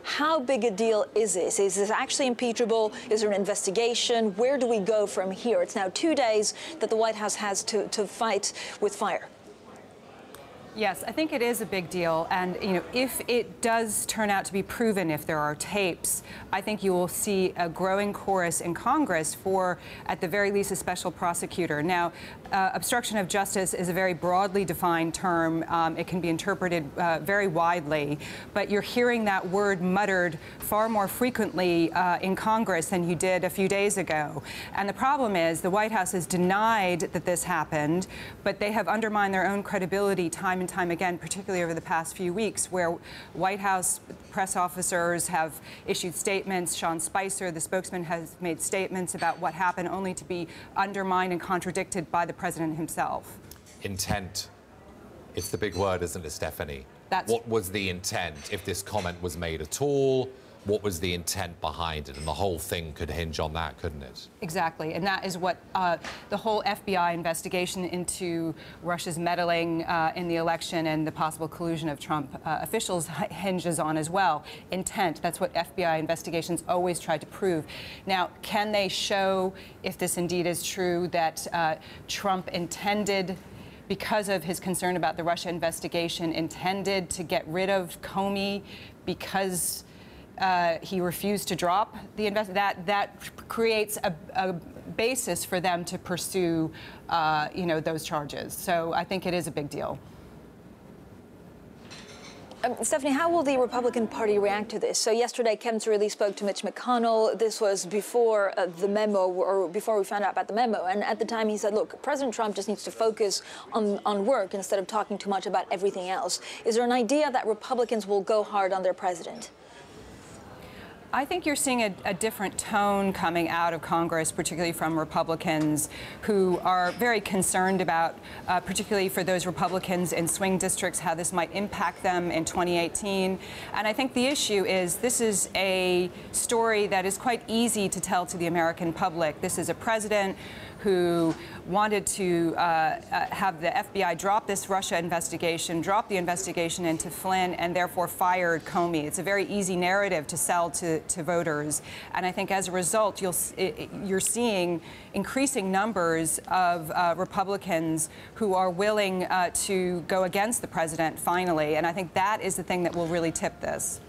How big a deal is this? Is this actually impeachable? Is there an investigation? Where do we go from here? It's now 2 days that the White House has to fight with fire. Yes, I think it is a big deal. And, if it does turn out to be proven, if there are tapes, I think you will see a growing chorus in Congress for, at the very least, a special prosecutor. Now, obstruction of justice is a very broadly defined term. It can be interpreted very widely. But you're hearing that word muttered far more frequently in Congress than you did a few days ago. And the problem is the White House has denied that this happened, but they have undermined their own credibility time and time again, particularly over the past few weeks, where White House press officers have issued statements. Sean Spicer, the spokesman, has made statements about what happened, only to be undermined and contradicted by the president himself. Intent. It's the big word, isn't it, Stephanie? What was the intent? If this comment was made at all, what was the intent behind it? And the whole thing could hinge on that, couldn't it? Exactly. And that is what the whole FBI investigation into Russia's meddling in the election and the possible collusion of Trump officials hinges on as well. Intent. That's what FBI investigations always try to prove. Now, can they show, if this indeed is true, that Trump intended, because of his concern about the Russia investigation, intended to get rid of Comey because he refused to drop the investigation? That creates a basis for them to pursue, those charges. So I think it is a big deal. Stephanie, how will the Republican Party react to this? So yesterday, Kemp really spoke to Mitch McConnell. This was before the memo, or before we found out about the memo. And at the time, he said, look, President Trump just needs to focus on work instead of talking too much about everything else. Is there an idea that Republicans will go hard on their president? I think you're seeing a different tone coming out of Congress, particularly from Republicans who are very concerned about, particularly for those Republicans in swing districts, how this might impact them in 2018. And I think the issue is this is a story that is quite easy to tell to the American public. This is a president who wanted to have the FBI drop this Russia investigation, drop the investigation into Flynn, and therefore fired Comey. It's a very easy narrative to sell to voters. And I think as a result, you're seeing increasing numbers of Republicans who are willing to go against the president finally. And I think that is the thing that will really tip this.